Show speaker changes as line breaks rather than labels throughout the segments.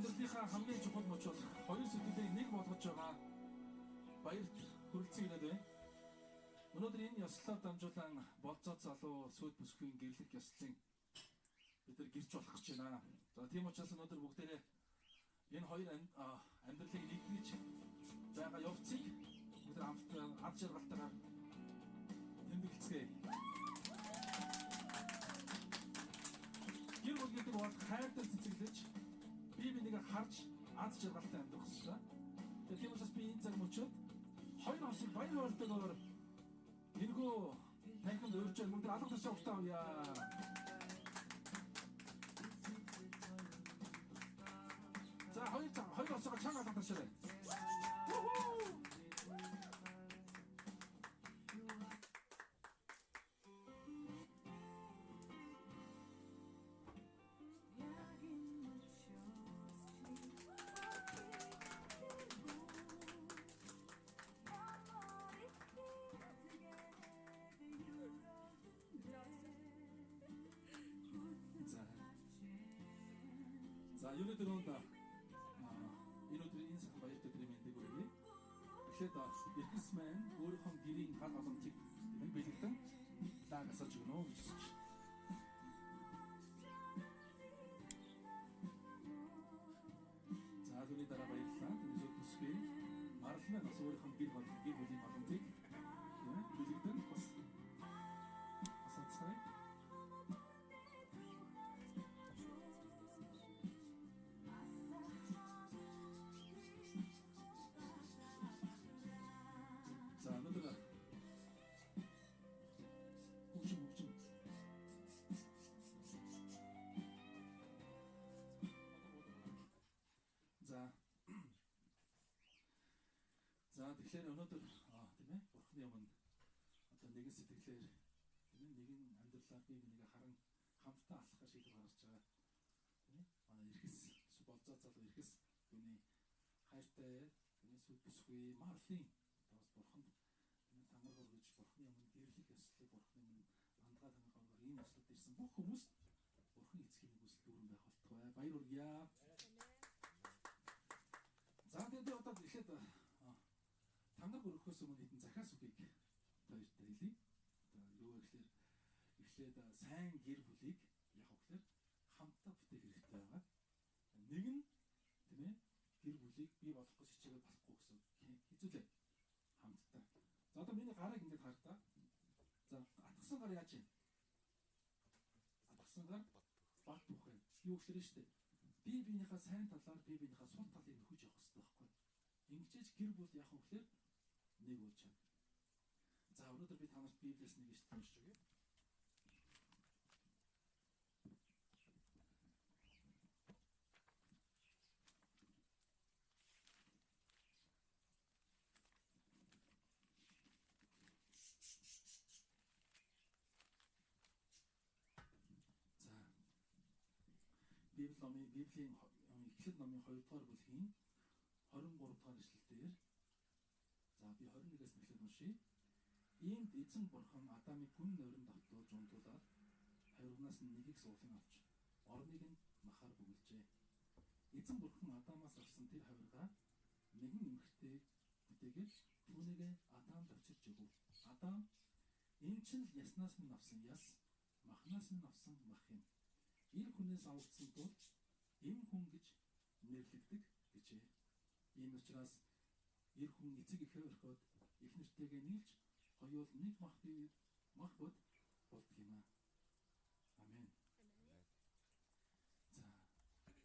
амьдралынхаа хамгийн чухал мөч бол хоёр сэтгэлийг нэг болгож байгаа баярт хүрэлцэн ирээд байна. Өнөөдөр энэ ёслолоор дамжуулан болцоо залуу сүйд бүсгүй гэрлэх ёслолын бид нар гэрч болох гэж байна. За тийм учраас өнөөдөр бүгдээрээ энэ хоёр амьдралыг нэгтгэж байгаа явцыг бид нар хамтдаа ад жаргалтайгаар тэмдэглэцгээе. Гэр бүл гэдэг бол хайртай цэцэглэж бие биенийг харж аз жаргалтай амьдрах хэрэгтэй. Тийм учраас би энэ цаг мөчид хоёр хосыг баяр хоолтойгоор энэхүү танхимд өрчөөл мөн алга ташаа өгтөө авъя. За хоёр хосоо чанга алга ташаа. За өнөөдөр энэ өдрийн цаг баяртай гэрмэндийг өгье. Эхлээд эрхэс маань өөрийнхөө гэрийн гал боломжийг бэлэгдэн лагасаж өгнө гэж хэлж. За түүний дараа баярлалаа. Түүний бүсгүй марлмаа бас өөрийнхөө гэр бүлийн боломжийг бэлэгдэн бас асацгай. За тэгэхээр өнөөдөр тийм ээ Бурхны өмнө одоо нэгэн сэтгэлээр тийм ээ нэгэн амьдралаар бие биенийг харан хамтдаа алхахаар шийдвэр гаргаж байгаа тийм ээ манай эрхэс болцоо залуу эрхэс түүний хайртай тийм ээ сүд бүсгүй марлын бас Бурханд тийм ээ тамар горгож Бурхны өмнө гэрлэх ёслолыг Бурхны өмнө андгаа тамар горгоор ийм ёслолд ирсэн бүх хүмүүс Бурхны эцгийн үгсэл дүүрэн байх болтугай баяр хүргье. За тэгээд одоо ихэд тамнаг өрөхөөс өмнө хэдэн захиас үгийг хоёртаа хэлье. Одоо юу гэхээр эхлээд сайн гэр бүлийг яг гэхээр хамтдаа бүтээх хэрэгтэй байгаа. Нэг нь тийм ээ гэр бүлийг бий болгох гэж хичээгээд болохгүй гэсэн хэзүүлээ хамтдаа. За одоо миний гарыг ингэж хартаа. За атгсан гар яаж юм? Атгсан гар бат бөх юм. Юу гэхээр нь шүү дээ. Бие биенийхээ сайн талаар бие биенийхээ сул талыг нөхөж явах хэрэгтэй байхгүй. Ингэж гэр бүл яах вэ гэхээр нэг болж байна. За өнөөдөр би танарт Библиэс нэг ишлэл уншиж өгье. За Библийн Эхлэл номын 2 дугаар бүлгийн 23 дугаар ишлэл дээр за би 21-ээс эхлээд уншия. Иймд эзэн бурхан Адамыг гүн нойрон давтуулж ундуулаад хайргнаас нь нэгийг суулган авч орныг нь махаар бүгэлжээ. Эзэн бурхан Адамаас авсан тэр хавиргаа нэгэн эмэгтэйг бүтээгээд түүнийг Адамд авчирч өгөв. Адам энэ чинь яснаас минь авсан яс, махнаас минь авсан мах юм. Энэ хүнээс авагдсан тул эм хүн гэж нэрлэгдэг гэжээ. Ийм учраас эр хүн эцэг эхээ орхиод их нэртэйгээ нийлж хоёул нэг мах бод болдго юм аа. Амен. За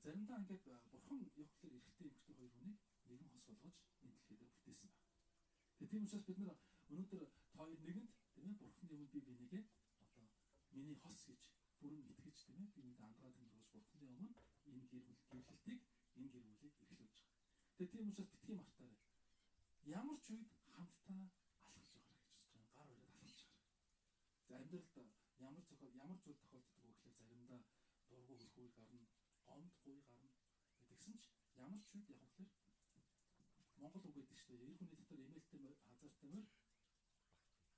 заримдаа ингээд бурхан явахлаар эрэгтэй эмэгтэй хоёр хүнийг нэгэн хос болгож энэ дэлхийд бүтээсэн байна. Тийм учраас бид нар өнөөдөр хоёр нэгэнд тийм ээ бурханы өмнө бие бинийгээ одоо миний хос гэж бүрэн итгэж тийм ээ биений андгаа тэмдэглэж бурханы өмнө энэ гэр бүл гэрлэлтийг энэ гэр бүлийг эхлүүлж байгаа. Тийм учраас битгий мартаарай. Ямар ч үед хамтдаа алхаж байгаа гэж хэлж байгаа. Гар бариад алхаж байгаа. За амьдралд ямар зүйл тохиолддог вэ гэхээр заримдаа дургу хөрхүүл гарна, гомд гуй гарна. Тэгсэн ч ямар ч үед яг гэхээр Монгол үг гэдэг чинь эр хүний дотор эмээлтэй хазаартай мөр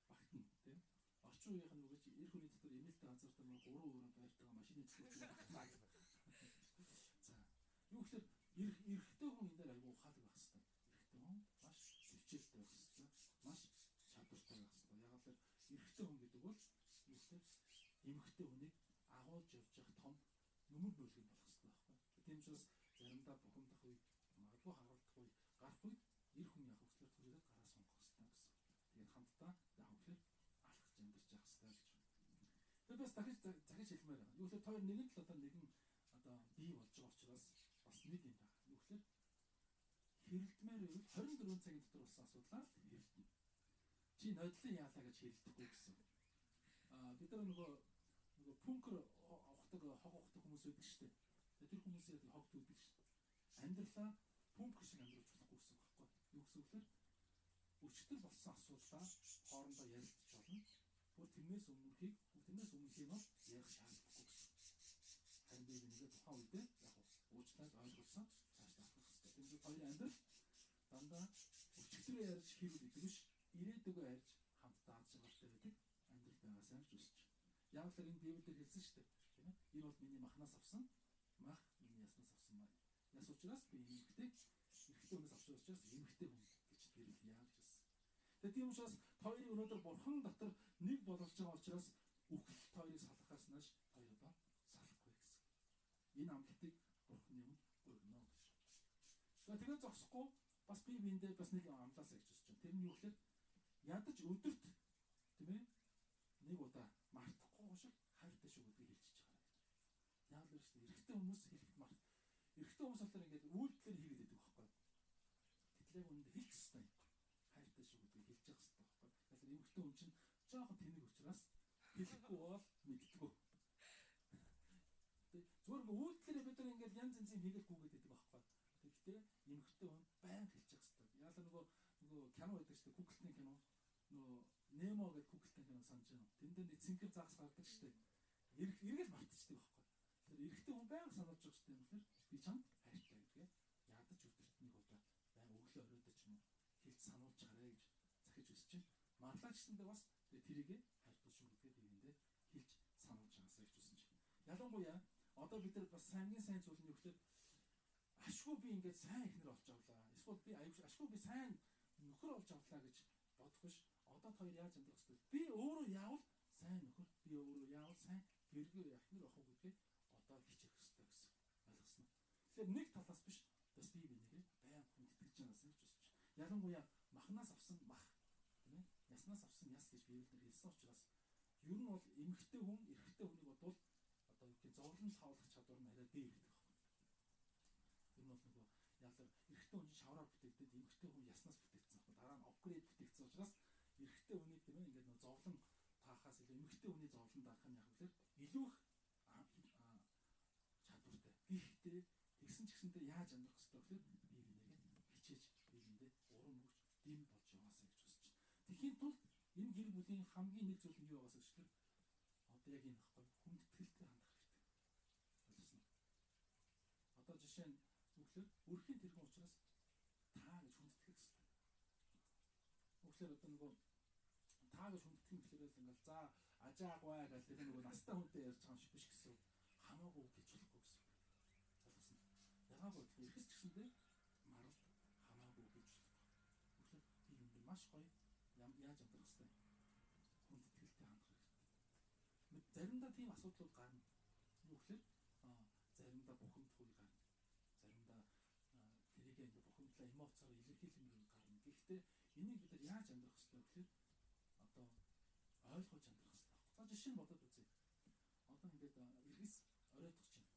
багтна тийм. Орчин үеийнх нь үгэж эр хүний дотор эмээлтэй хазаартай мөр 3 өрөө байртайгаа машины цэцэг багтна. За юу гэхээр эрэгтэй хүн энэ дээр айгүй ухаалаг байх хэрэгтэй. Эрэгтэй хүн маш төвчээртэй байх хэрэгтэй. Маш чадвартай байх хэрэгтэй. Яг л эрэгтэй хүн гэдэг бол юутэй эмэгтэй хүнийг агуулж явж явах том нүмер нүүлгэн болох хэрэгтэй байхгүй. Тийм учраас заримдаа бухимдах үед магадгүй харуулдах үед гарах үед эр хүн яг хөслөөр түрээд гараа сонгох хэрэгтэй гэсэн. Тэгээд хамтдаа яг хөслөөр алхаж амьдарч явах хэрэгтэй гэж. Тэгээд бас дахиж хэлмээр байна. Юу гэхээр тоор нэгэн талаа нэгэн одоо бий болж байгаа учраас бас нэг юм байна. Юу гэхээр хэрэлдмээр байвал 24 цагийн дотор болсон асуудлаар хэрэлдэнэ. Чи нодлын яалаа гэж хэрэлдэхгүй гэсэн. Бид нар нөгөө пүнкер ухдаг хог ухдаг хүмүүс байдаг шүү дээ. Тэр хүмүүсийг хогт үүдэг шүү дээ. Амьдралаа пүнкер шиг амьдруулж болохгүй гэсэн үг байхгүй. Юу гэсэн үг вэ? Өчтөр болсон асуудлаа хоорондоо ярилцж болно. Бүр тэрнээс өмнөхийг нь ярих шаардлагагүй гэсэн. Харин би нэгэ тухайн үедээ яг уучлаад ойлгуулсан цааш тавах хэрэгтэй. Тэгээд хоёрын амьдрал дандаа өчтөрөө ярьж хийвэл гэдэг биш. Ирээдүгөө ярьж хамтдаа аз жаргалтай байдаг амьдрал байгаасаа гэж үсэж. Яг л энэ Библиэр хэлсэн шүү дээ. Тийм ээ. Энэ бол миний махнаас авсан мах миний яснаас авсан маа. Яс учраас би эмэгтэй хүнээс авсан учраас эмэгтэй хүн гэж нэрлэе гэж хэлсэн. Тэгээд тийм учраас хоёрыг өнөөдөр бурхан дотор нэг болж байгаа учраас үхэл хоёрыг салахаас нааш хоёр одоо салахгүй гэсэн. Энэ амлалтыг бурхан юм өгнө гэж. Тэгээд зогсохгүй бас би биэндээ бас нэг амлаасаа гэж үзэж байна. Тэр нь юу гэхээр ядаж өдөрт тийм ээ нэг удаа мартахгүй шиг хайртай шүү гэдгийг хэлчихэж байгаа гэж. Яг л шүү дээ. Эрэгтэй хүмүүс хэлэхэд март. Эрэгтэй хүмүүс болохоор ингээд үйлдэлээр хийгээд байдаг байхгүй. Тэтлэг үнэндээ хэлчих хэвээр хайртай шүү гэдгийг хэлж явах хэвээр байхгүй. Тэгэхээр эмэгтэй хүн чинь жоохон тэнэг учраас хэлэхгүй бол мэддэггүй. Зүгээр үйлдэлээр бид нар ингээд янз янзын хийгээхгүйгээд байдаг байхгүй. Тэгэхдээ эмэгтэй хүн байн хэлчих хэвээр. Яг л нөгөө кино байдаг шүү дээ. Google-ийн кино. Нөгөө Немо гэдэг Google-ийн кино санаж байна. Тэн дээр нэг цэнхэр загас гардаг шүү дээ. Эргэл мартчихдаг байхгүй. Тэр эрэгтэй хүн байнга санаж байгаа шүү дээ. Тэгэхээр би чамд хайртай гэдгээ ядаж өдөрт нэг удаа байн өглөө оройд ч юм уу хэлж сануулж гараа гэж захиж өсч чинь. Марлаач гэсэндээ бас тэрийгэ хайртай шүү гэдгээ биендээ хэлж сануулж байгаасаа гэж үсэн чинь. Ялангуяа одоо бид нар бас сайн зүйл нь юу гэхээр ашгүй би ингээд сайн ихнэр олж авлаа. Эсвэл би ашгүй би сайн нөхөр олж авлаа гэж бодох биш. Одоо хоёр яаж амьдрах вэ? Би өөрөө яавал сайн нөхөр, би өөрөө яавал сайн гэргээр яхнэр ах уу гэдгээ одоо хичээх хэрэгтэй гэсэн. Ойлгосноо. Тэгэхээр нэг талаас биш. Бас би нэгээ байн хүндэтгэж байгаасаа гэж үзэж. Ялангуяа махнаас авсан мах, тийм ээ? Яснаас авсан яс гэж Библиэр хэлсэн учраас ер нь бол эмэгтэй хүн, эрэгтэй хүнийг бодвол одоо юу гэх зовлон тавлах чадвар нь арай дээр гэдэг байна. Ер нь бол нөгөө яг л эрэгтэй хүн шавраар бүтээгдээд эмэгтэй хүн яснаас бүтээгдсэн байна. Дараа нь апгрейд бүтээгдсэн учраас эрэгтэй хүний тийм ээ ингээд нөгөө зовлон таахаас илүү эмэгтэй хүний зовлон даах нь яг үлээр илүү их чадвартай. Гэхдээ тэгсэн ч гэсэндээ яаж амьдрах хэрэгтэй вэ гэхээр би нэгэ хичээж биендээ урам өгч дэм болж яваасаа гэж үзэж байна. Тэгэхийн тулд энэ гэр бүлийн хамгийн нэг зүйл нь юу байгаасаа гэвэл одоо яг энэ баггүй хүндэтгэлтэй хандах хэрэгтэй. Ойлгосноо. Одоо жишээ нь өглөө өрхийн тэрхэн учраас та гэж хүндэтгэх хэрэгтэй. Өглөө одоо нөгөө та гэж хүндэтгэх гэхээр л ингээл за ажаагваа гэж тэр нөгөө настай хүнтэй ярьж байгаа юм шиг биш гэсэн. Хамаагүй гэж болохгүй гэсэн. Ойлгосноо. Ягаагүй ихэс ч гэсэндээ марал хамаагүй гэж болохгүй. Өглөө тийм юм маш гоё яаж амьдрах хэрэгтэй. Хүндэтгэлтэй хандах хэрэгтэй. Заримдаа тийм асуудлууд гарна. Юу гэхээр заримдаа бухимдах үе гарна. Заримдаа тэрийг ингээ бухимдлаа эмоцоор илэрхийлэн гарна. Гэхдээ энийг бид нар яаж амьдрах хэрэгтэй вэ гэхээр одоо ойлгож амьдрах хэрэгтэй. За жишээ нь бодоод үзье. Одоо ингээд эргэс оройтох чинь.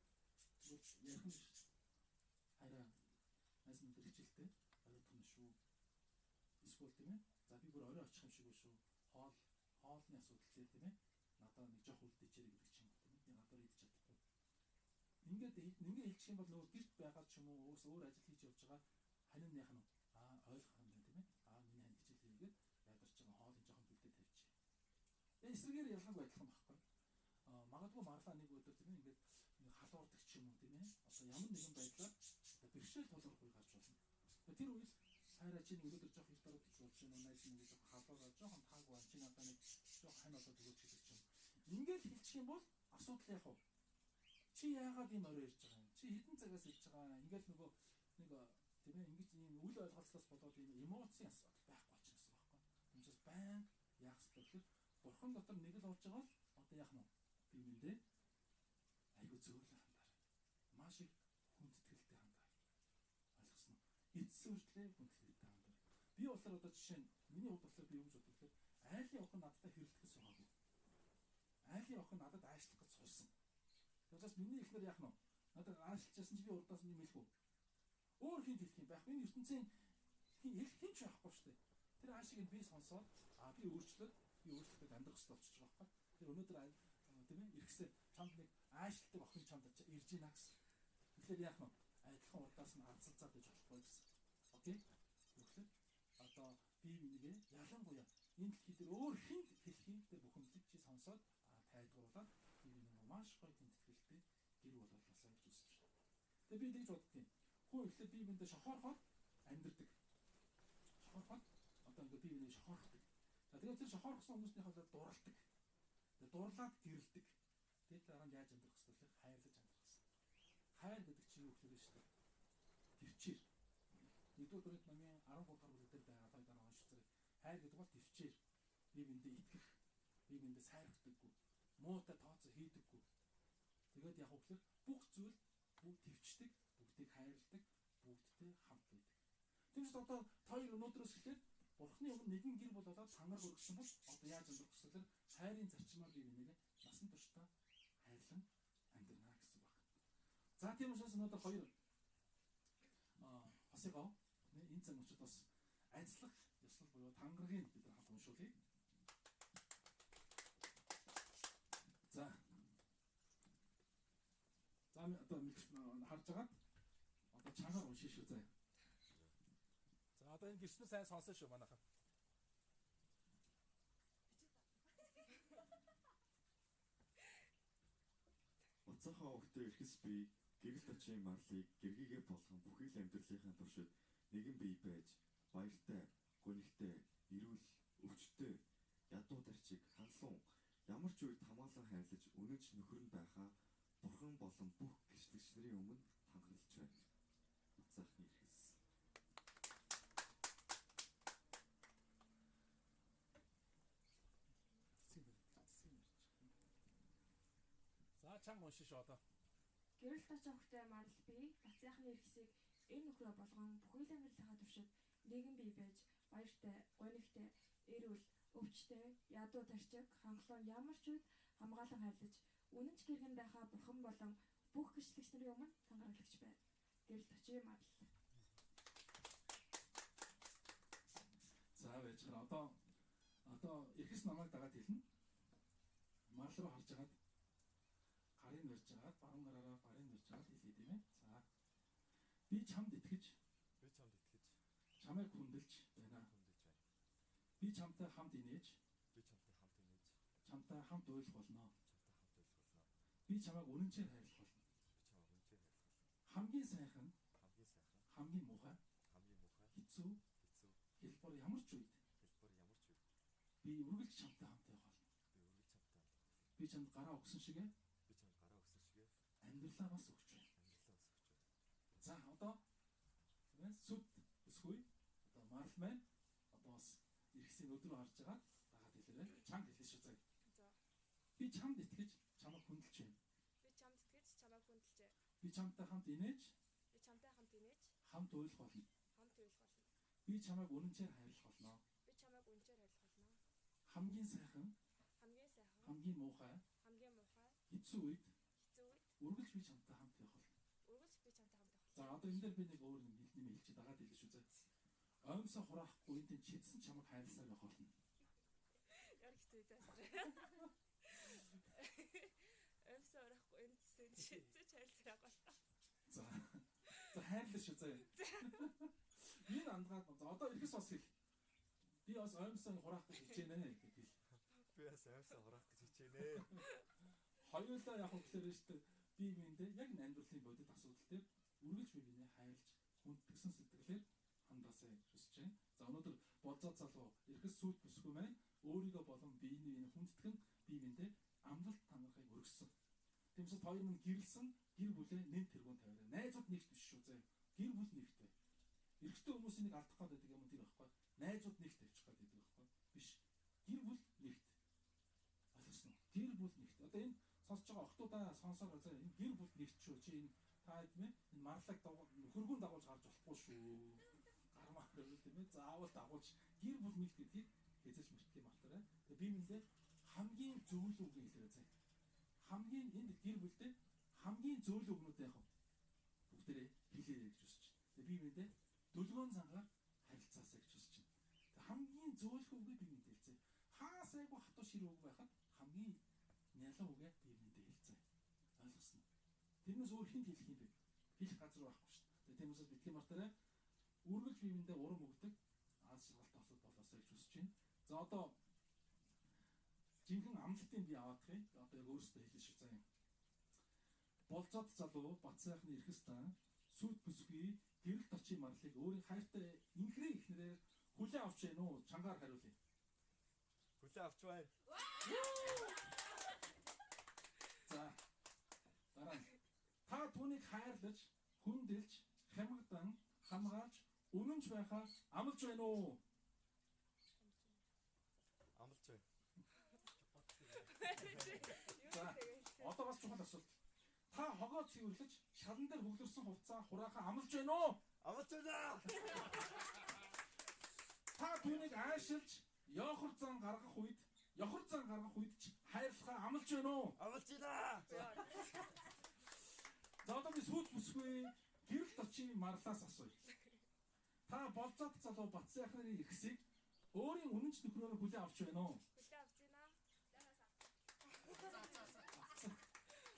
Тэгвэл ярих нь хараа найз минь хичээлтэй оройтох нь шүү. Эсвэл тийм ээ. За би бүр орой очих юм шиг шүү. Хоолны асуудал тийм ээ. Надаа нэг жоох үлдээчээрэй гэдэг чинь тийм ээ. Би гадаар идэж чадахгүй. Ингээд хэлчих юм бол нөгөө гэрт байгаа ч юм уу өөр ажил хийж явж байгаа ханиных нь ойлгох юм байна тийм ээ. Миний хань хичээл хийгээд ядарч байгаа хоолын жоохон бүлдээ тавьчих. Эсрэгээр ялгаагүй адилхан байхгүй. Магадгүй марлаа нэг өдөр тийм ээ ингээд халуурдаг ч юм уу тийм ээ. Одоо ямар нэгэн байдлаар бэрхшээл толгойг гарч болно. Тэр үед хайраа чинь өнөөдөр жоох их дараад гэж болж байна. Найз нэг жоох халуураа жоохон тааг байна. Чи надаа нэг жоох хань болоод өгөөч гэдэг чинь. Ингээд хэлчих юм бол асуудал яах вэ? Чи яагаад ийм орой ирж байгаа юм? Чи чи хэдэн цагаас хэлж байгаа. Ингээл нөгөө нэг тийм ээ ингэж ийм үл ойлголцоос болоод ийм эмоцийн асуудал байхгүй болчихсон гэсэн байна. Түүнээс баян яах ёстой гэхээр бурхан дотор нэг л болж байгаа л одоо яах нь би мэндээ айгу зөөлөн хандаар. Маш их хүндэтгэлтэй хандаар. Ойлгосноо. Эцсийн үржлээ хүндэтгэлтэй хандаар. Би болохоор одоо жишээ нь миний хувьд болохоор би юу гэж бодлоо гэхээр айлын явах нь надтай хэрэлдэхээс байгаагүй. Айлын явах нь надад аашлах гэж суусан. Тэгээс миний ихнэр яах нь надад аашлчихсан чи би урдаас нь хэлэх үү? Өөр хин хэлэх юм байхгүй. Энэ ертөнцийн хэлэх хинч байхгүй шүү дээ. Тэр аашиг нь би сонсоод би өөрчлөлтөд амьдрах хэрэгтэй болчихж байгаа байхгүй. Тэр өнөөдөр тийм ээ ирэхсээ чамд нэг аашлтдаг охин чамд ирж ийна гэсэн. Тэгэхээр яах нь адилхан урдаас нь арцалцаад гэж болохгүй гэсэн. Окей? Тэгэхээр одоо би минийгээ ялангуяа энэ дэлхий дээр өөр хинт хэлхийн тэр бүхэмдлийг чи сонсоод тайлбарлаад би минийгээ маш гоё тэмдэглэлтэй гэр бүл болоосаа гэж үзэж байна. Тэгээ би тэгж боддгийн. Хүн ихлээр би биндээ шохоорхоод амьдэрдэг. Шохоорхоод одоо ингээ би бинийг шохоорхдаг. За тэгээд тэр шохоорхсон хүмүүсийн хувьд дуралдаг. Тэгээд дурлаад гэрэлдэг. Тэгээд дараа нь яаж амьдрах вэ гэхээр хайрлаж амьдрах гэсэн. Хайр гэдэг чинь юу гэхээр шүү дээ. Төвчээр. Нэгдүгээр Коринт номын 13 дугаар бүлэг дээр байгаа тойдоо уншицгоо. Хайр гэдэг бол төвчээр. Би биндээ итгэх. Би биндээ сайрхдаггүй. Муутай тооцоо хийдэггүй. Тэгээд яг үгээр бүх зүйл бүгд төвчдөг, бүгдийг хайрладаг, бүгдтэй хамт байдаг. Тэгвэл одоо хоёр өнөөдрөөс эхлээд Бурхны өмнө нэгэн гэр бүл болоод чанар өргөсөн бол одоо яаж амьдрах вэ гэхээр хайрын зарчмаар би бинийг насан туршдаа хайрлан амьдрнаа гэсэн баг. За тийм учраас өнөөдөр хоёр хосыгоо энэ цаг мөчид бас ажиллах ёслол буюу тангаргийн бид хамт уншуулъя. За одоо микрофон харж байгаа. Одоо чангаар уншиж шүү заа. За одоо энэ гэрчнэр сайн сонсон шүү манайхаа.
Уцаахан өгтөө ирэхс би гэрэл очийн марлыг гэргийгээ болгон бүхий л амьдралынхаа туршид нэгэн бие байж баяртай, гонигтай, эрүүл, өвчтөй, ядуу тарчиг, хангалуун ямар ч үед хамгаалан хайрлаж өнөж нөхөр нь байхаа Бурхан болон бүх гэрчлэгч нарын өмнө танхарлаж байна. Уцаахан ирэхс.
За чанга уншиж одоо.
Гэрэл тач өгтэй марл би бацаахны ирэхсийг энэ нөхрөө болгон бүхий л амьдралынхаа туршид нэгэн бие байж баяртай, гонигтай, эрүүл, өвчтөй, ядуу тарчиг, хангалуун ямар ч үед хамгаалан хайрлаж үнэн ч гэргэн байхаа Бурхан болон бүх гэрчлэгч нарын өмнө тангараглагч байна. Гэрэл тачийн марл.
За байж байгаа. Одоо ихэс намайг дагаад хэлнэ. Марл руу харж агаад гарын барьж агаад баруун гараараа гарын барьж агаад хэлээ тийм ээ. За би чамд итгэж чамайг хүндэлж байна. Би чамтай хамт инээж чамтай хамт уйлах болно. Би чамайг үнэнчээр хайрлах болно. Хамгийн сайхан хамгийн муухай хэцүү хэлбэр ямар ч үед би үргэлж чамтай хамт явах болно. Би чамд гараа өгсөн шигээ амьдралаа бас өгч байна. За одоо сүд өсгүй одоо марл маань одоо бас ирэхсийн өдрөө харж байгаа дагаад хэлээрэй. Чамд хэлээ шүү заа.
За.
Би чамд итгэж чамайг хүндэлж байна.
Би чамд итгэж чамайг хүндэлж.
Би чамтай хамт инээж хамт уйлах болно. Би чамайг үнэнчээр хайрлах болно. Хамгийн сайхан хамгийн муухай хэцүү үед үргэлж би чамтай хамт явах болно. За одоо энэ дээр би нэг өөр юм хэлж дагаад хэлээ шүү заа. Оймсоо хураахгүй энэ чидсэн чамайг хайрласаар явах болно.
Яг хэцүү дээ. Оймсоо хураахгүй энэ чидсэн хайрласаар явах болно.
За хайрлаа шүү заа. Энэ андгаад одоо ихэс бас хэл. Би бас оймсоо хураах гэж хичээнэ гэж хэл.
Би бас оймсоо хураах гэж хичээнэ.
Хоёулаа яг хөглөөр шүү дээ. Би биэндээ яг амьдралын бодит асуудал дээр үргэлж би биний хайрлж хүндгсэн сэтгэлээр хандаасаа хүсэж байна. За өнөөдөр болзоо залуу ихэс сүйт бүсгүй маань өөрийгөө болон биений хүндэтгэн би биэндээ амлалт танахыг өргөсөн. Тиймээс хоёр минь гэрэлсэн гэр бүлээ нэм тэргуун тавиараа. Найзууд нэгт биш шүү зэ. Гэр бүл нэгтэй. Эрэгтэй хүмүүсийн нэг алдах гэдэг юм тэр байхгүй. Найзууд нэгт тавьчих гэдэг байхгүй. Биш. Гэр бүл нэгт. Ойлгосноо. Гэр бүл нэгт. Одоо энэ сонсож байгаа охтуудаа сонсоод заа энэ гэр бүл нэгт шүү. Чи энэ та хэдмэ энэ марлаг хөргүүн дагуулж гарч болохгүй шүү. Гармаа гэдэг тийм ээ. Заавал дагуулж гэр бүл нэгт гэдгийг эзэж мөртгий мартаарай. Тэгээ би мэндээ хамгийн зөвлөг үг хэлээ заа. Хамгийн энэ гэр бүлдээ хамгийн зөвлөг өгнүүд яах вэ? Бүгдээрээ хэлээ гэж хүсэж байна. Тэгээ би мэндээ дөлгөөн зангаар харилцаасаа гэж хүсэж байна. Тэгээ хамгийн зөвлөх үгээ би мэндээ хэлцээ. Хаасайгүй хатуу шир үг байхад хамгийн нялан үгээ би мэндээ хэлцээ. Ойлгосноо. Тэрнээс өөр хинт хэлэх юм бэ? Хэлэх газар байхгүй шүү дээ. Тэгээ тиймээс битгий мартаарай. Үргэлж би мэндээ урам өгдөг аз жаргалтай осод болоосаа гэж хүсэж байна. За одоо жинхэнэ амлалтын би аваадах юм. Одоо яг өөрөөсөө хэлэх шиг заа юм. Болцоод залуу бат сайхны эрхэстэн сүд бүсгүй гэрэл тарчийн марлыг өөрийн хайртай инхрээ ихнэрээр хүлээн авч яах нь чангаар хариулъя.
Хүлээн авч байна.
За дараа нь та түүнийг хайрлаж, хүндэлж, хямгадан, хамгаалж, үнэнч байхаа амлаж байна уу?
Амлаж байна.
За одоо бас чухал асуулт. Та хогоо цэвэрлэж, шалан дээр хөглөрсөн хувцаа хураахаа амлаж байна уу?
Амлаж байна.
Та түүнийг аашилж, ёхор зан гаргах үед ч хайрлахаа амлаж байна уу?
Амлаж байна.
За одоо би сүйт бүсгүй гэрэл тарчийн марлаас асууя. Та болцоод залуу бат сайхныг ихсийг өөрийн үнэнч нөхрөөр хүлээн авч байна уу?
Хүлээн авч байна.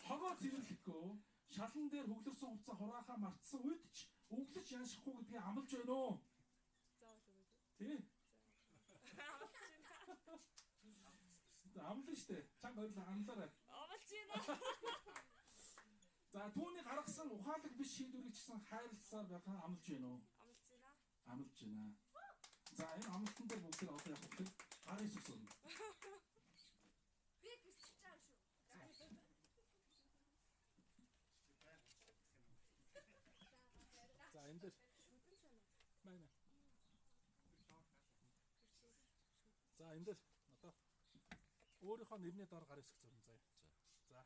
Хогоо цэвэрлэхгүй, шалан дээр хөглөрсөн хувцас хураахаа мартсан үед ч өглөж яншихгүй гэдгийг амлаж байна уу?
Заавал үгүй.
Тий.
Амлаж байна.
Амлаж штэ. Чанга ойлаа амлаарай.
Амлаж байна.
За түүний гаргасан ухаалаг биш шийдвэрийг чсэн хайрласаар байхаа амлаж байна уу?
Амлаж байна.
Амлаж байна. За энэ амлалтан дээр бүгд одоо яг хөөх гарын сүс өрнө.
Би гисч чааш шүү.
За энэ дээр байна. За энэ дээр одоо өөрийнхөө нэрний дор гар хэсэг зурна заяа. За.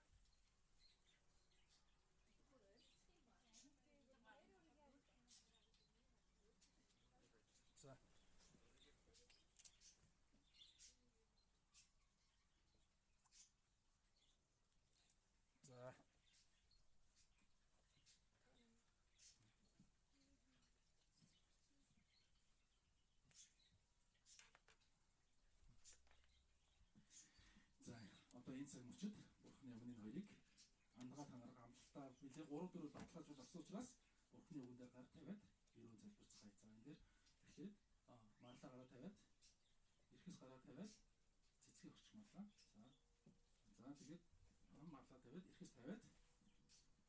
За. За. Одоо энэ цаг мөчид Бурхны өмнө хоёрыг андагаа танарга амталтаа билээ 3-4 баталгааж авсан учраас Бурхны үгэн дээр гар тавиад ерөө залбирцгаая. За энэ дээр эхлээд марлаа гараа тавиад эрхэс гараа тавиад цэцгийг өгч марлаа. За тэгээд марлаа тавиад эрхэс тавиад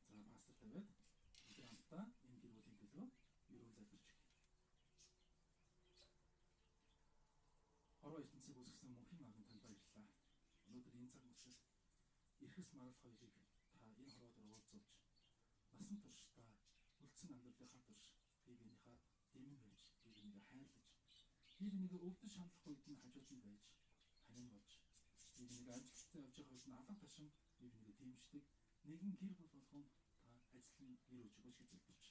за пастор тавиад энэ хамтдаа энэ гэр бүлийн төлөө ерөө залбирч. Хорвоо ертөнцийг үүсгэсэн мөнхийн агнад танд баярлалаа. Өнөөдөр энэ цаг мөчид эрхэс марал хоёрыг та энэ хорвоо дээр уулзуулж насан туршдаа үлдсэн амьдралынхаа турш би бинийхээ дэмэн байж, би бинийгээ хайрлаж, би бинийгээ өвдөж шаналх үед нь хажууд нь байж, харин болж, би бинийгээ амжилттай явж байгаа үед нь алга ташин би бинийгээ дэмждэг нэгэн гэр бүл болгон та ажлын гэр өгч өгөөч гэж залбирч.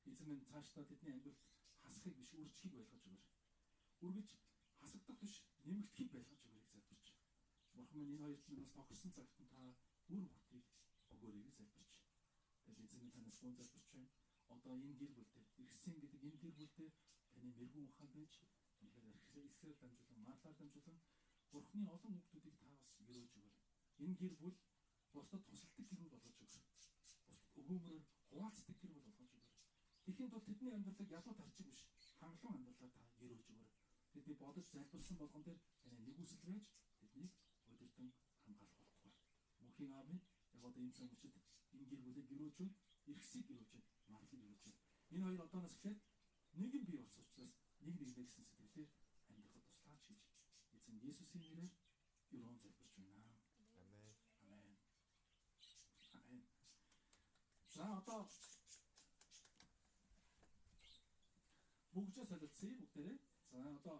Эзэн минь цаашдаа тэдний амьдралд хасахыг биш үржихийг байлгаж өгөөч. Үргэж хасагдах биш нэмэгдэхийг байлгаж өгөөч залбирч. Бурхан минь энэ хоёрт минь бас тохирсон цагт нь та үр хүүхдийг өгөөрэй гэж залбирч. Тэгээд эзэн минь танаас гон залбирч байна. Одоо энэ гэр бүлдээ ирсэн гэдэг энэ гэр бүлдээ таны мэрэгэн ухаан байж үнэхээр эсрэг дамжуулан марлаар дамжуулан Бурханы олон хүүхдүүдийг та бас өрөөж өгөөрэй. Энэ гэр бүл бусдад тусалдаг гэр бүл болгож өгөөрэй. Бусдад өгөөмөрөөр хуваалцдаг гэр бүл болгож өгөөрэй. Тэгэхэд бол тэдний амьдралыг ядуу тарчих биш хангалуун амьдралаар та өрөөж өгөөрэй. Тэд би бодож залбирсан болгон дээр таны нэгүсэл байж тэднийг өдөртөн хамгаалах болтугай. Мөнхийн аав минь яг одоо энэ цаг мөчид энэ гэр бүлийг өрөөж өгн, эрхсийг өрөөж өгн, марлыг өрөөж өгн. Энэ хоёр одооноос эхлээд нэгэн бий болсон учраас нэг нэгнээс сэтгэлээр амьдрахад туслаач гэж эзэн Есүсийн нэрээр өрөөн залбирч байна.
Амен.
Амен. одоо бүгжээ солилцъя бүгдээрээ. За одоо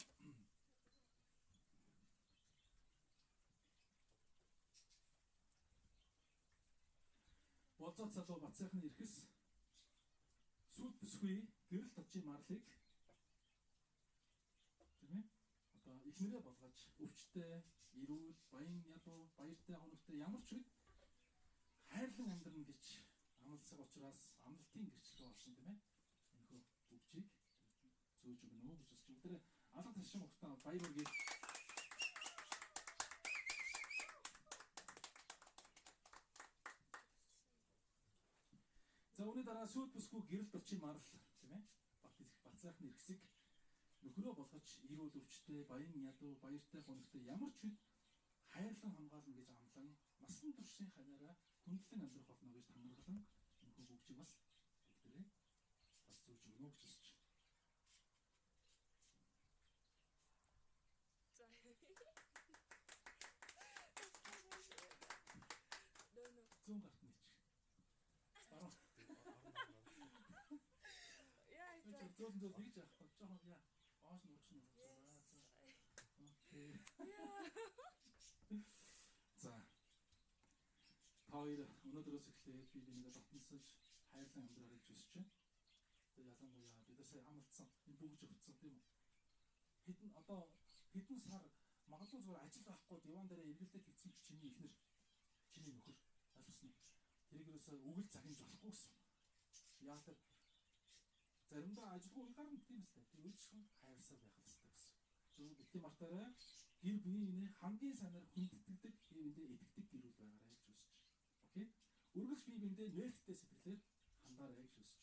болцоо залуу Бацайхны эрхэс сүд бүсгүй гэрэл точийн марлыг тийм ээ одоо ихнэрээ болгож өвчтэй, эрүүл, баян ядуу, баяртай, хоногтой ямар ч үед хайрлан амьдрна гэж амласан учраас амлалтын гэрчлэл болсон тийм ээ. Энэхүү бүгжийг зөөж өгнө үү гэж бас бүгдээ алга ташин ухтаа баяр үргийг. За үүний дараа сүд бүсгүй гэрэл точийн марл тийм ээ. Бацайхны эрхсэг нөхрөө болгож эрүүл, өвчтэй, баян ядуу, баяртай, хоногтой ямар ч үед хайрлан хамгаална гэж амлан насан туршийн ханараа хүндлэн амьдрах болно гэж тангаргалан энэхүү бүгжийг бас бүгдээ бас зөөж өгнө гэж хүсэж.
За.
Зүүн гарт нэг. Дараа.
Яа,
зүүн зүүн гэж яах вэ? Жохон яа. Оос нүрчнэ. Окей. За. Хоёр өнөөдрөөс эхлээд би нэгэ дотносож хайрлан амьдраарай гэж хүсэж байна. Тэгээ ялангуяа бид сая амлцсан энэ бүгж өгцөн тийм үү? Хэдэн сар магадгүй зүгээр ажил байхгүй диван дээр эргэлдэж хэвцэн чиний ихнэр чиний нөхөр алсан. Тэрийг юусаа үгэл захинж болохгүй гэсэн. Яа тэр заримдаа ажилгүй гарна тийм үстэй. Тэр үйлчлэн хайрсаар байх хэрэгтэй гэсэн. Зөв битгий мартаарай. Гэр бүлийн хамгийн санаар хүндэтгдэг, биеиндээ итгэдэг гэрүүл байгаарай гэж хүсэж. Окей? Үргэлж биеиндээ нээлттэй сэтгэлээр хандаарай гэж хүсэж.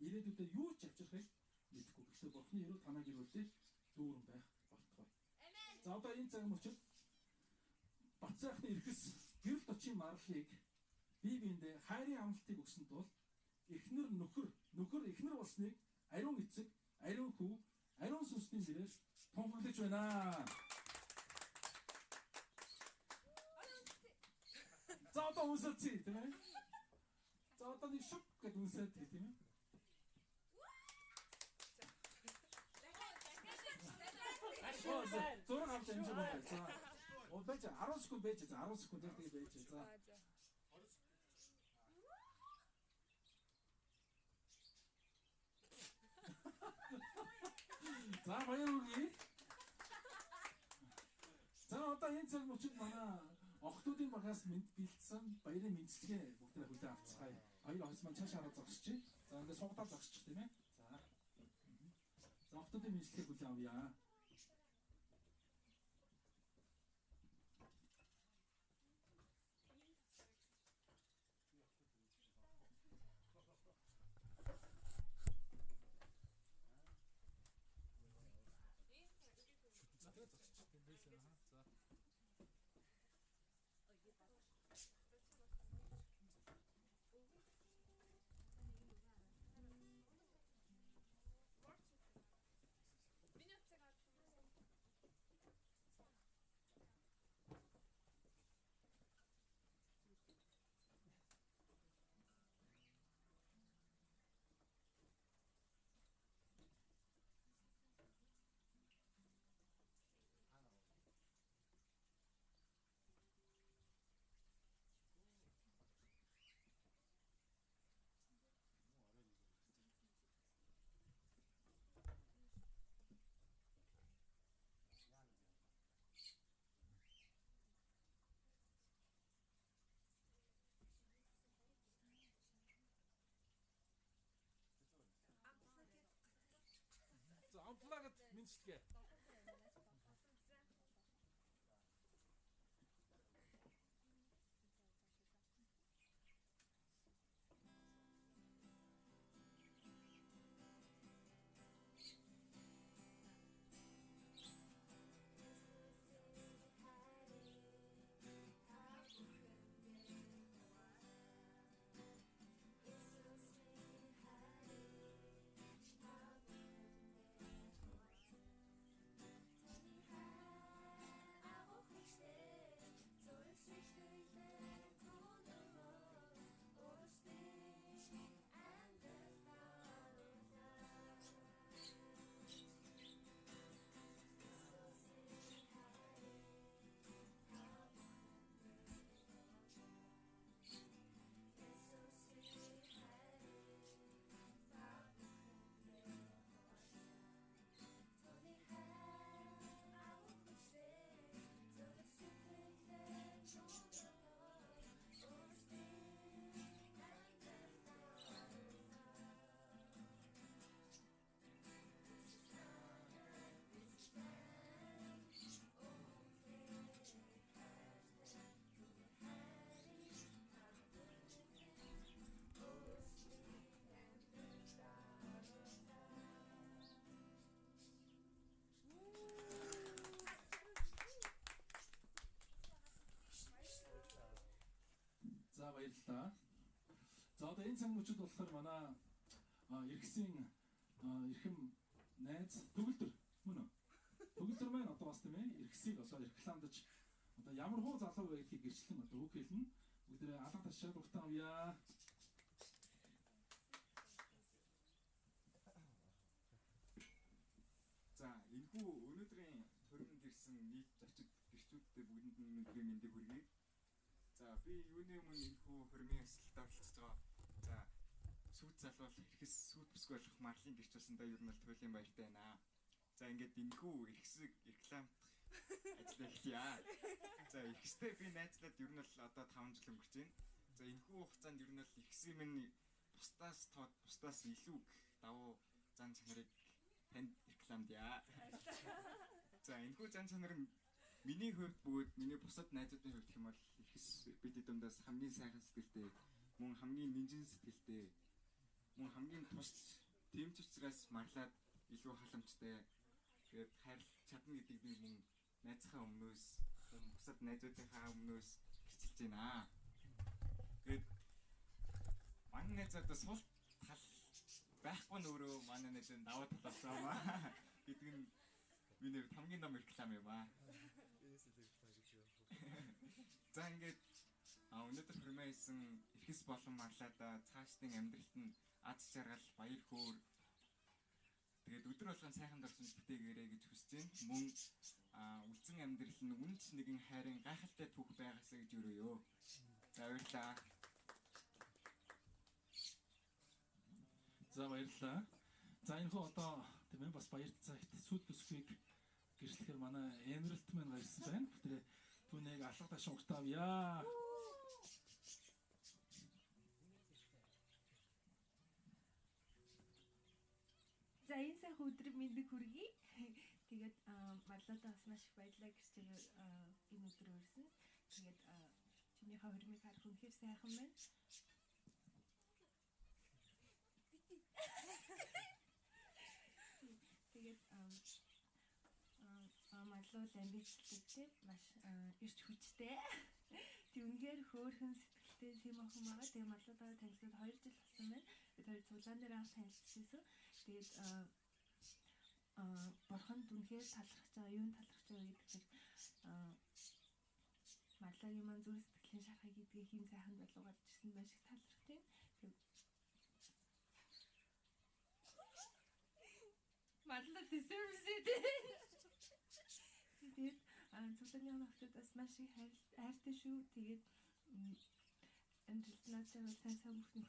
Ирээдүйдээ юу ч авчрахыг мэдгүй. Гэхдээ Бурхны өрөө танаа гэрүүлдээ дүүрэн байх бартгай. За одоо энэ цаг мөчид Бацайхны эрхэс гэрэл точийн марлыг биеиндээ хайрын амлалтыг өгсөн тул эхнэр нөхөр эхнэр болсныг ариун эцэг, ариун хүү, ариун сүнсний нэрээр тунхаглаж байна. За одоо үнсэлцээ тийм ээ. За одоо нэг шок гэдэг үнсэлт тийм ээ. Зураг авч амжиж байна. За. Удаж 10 секунд байж. За 10 секунд тэгээ байж. За. За баяр үргэлж. За одоо энэ цаг мөчид манай охтуудын багаас мэд бэлдсэн баярын мэдлэгээ бүгдээ хүлээн авцгаая. Хоёр охис маань цааш хараад зогсчих. За ингээд сугдаа зогсчих тийм ээ. За. За охтуудын мэдлэгээ хүлээн авъя. За амплагт мэдсгээ. баярлалаа. За одоо энэ цаг мөчид болохоор манай эргэсийн эрхэм найз төгөлдөр мөн үү? Төгөлдөр маань одоо бас тийм ээ эргэсийг одоо рекламдаж одоо ямар хуу залуу вэ гэдгийг гэрчлэн одоо үг хэлнэ. Бүгдээ алга ташаад уртаа авъя.
За энэхүү өнөөдрийн төрөнд ирсэн нийт зочид гэрчүүдтэй бүгдэнд нь өнөөдрийн мэндийг хүргэе. За би юуны өмнө энэхүү хөрмийн өсөлтөд оролцож байгаа. За сүйт залуул эрхэс сүйт бүсгүй болох Марлын гэрч болсондоо ер нь бол туйлын баяртай байна. За ингээд энэхүү эрхэсийг рекламдах ажил эхлэе. За эрхэстэй би найзлаад ер нь бол одоо 5 жил өнгөрч байна. За энэхүү хугацаанд ер нь бол эрхэсийн минь бусдаас илүү давуу зан чанарыг танд рекламдъя. За энэхүү зан чанар нь миний хувьд бөгөөд миний бусад найзуудын хувьд гэх юм бол эрхэс бид дундаас хамгийн сайхан сэтгэлтэй, мөн хамгийн нинжин сэтгэлтэй, мөн хамгийн тусч тэмч учраас марлаад илүү халамжтай тэгээд хайрлах чадна гэдгийг би мөн найзынхаа өмнөөс, бусад найзуудынхаа өмнөөс гэрчилж байна. Тэгээд манай найзуудаа сул тал байхгүй нөөрөө манай найзын даваа талаасаа гэдэг нь миний хамгийн том реклам юм аа. За ингээд өнөөдөр хөрмөө хийсэн эрхэс болон марлаада цаашдын амьдралд нь аз жаргал, баяр хөөр тэгээд өдөр болгон сайхан дурсамж бүтээгээрэй гэж хүсэж байна. Мөн үлдсэн амьдрал нь үнэч нэгэн хайрын гайхалтай түүх байгаасаа гэж өрөөё. За баярлалаа.
За баярлалаа. За энэ хөө одоо тийм ээ бас баяр цагт сүйт бүсгүйг гэрчлэхээр манай Эмералт маань гарсан байна. Бүгдээ түүнийг алга ташин уртаа авъя.
За энэ сайхан өдрийн мэндийг хүргэе. Тэгээд марлаадаа бас маш их баярлалаа гэж энэ өдөр өрсөн. Тэгээд чинийхээ хөрмийг харах үнэхээр сайхан байна. Тэгээд марлуул амбицтай маш ирч хүчтэй. Тэг үнэхээр хөөрхөн сэтгэлтэй тийм охин байгаа. Тэгээд марлуудаа танилцаад 2 жил болсон байна. Бид хоёр цуглаан дээр анх танилцчихсан. Тэгээд борхонд үнэхээр талархаж байгаа, юунд талархаж байгаа гэдэг чинь марлагийн маань зүрх сэтгэлийн шархаг гэдгийг хин сайхан залуу гарч ирсэн маш их талархаж байна. Марлаа deserves-тэй. Тэгээд цуглааны охтод бас маш их хайртай шүү. Тэгээд амжилт надад сайн сайн бүх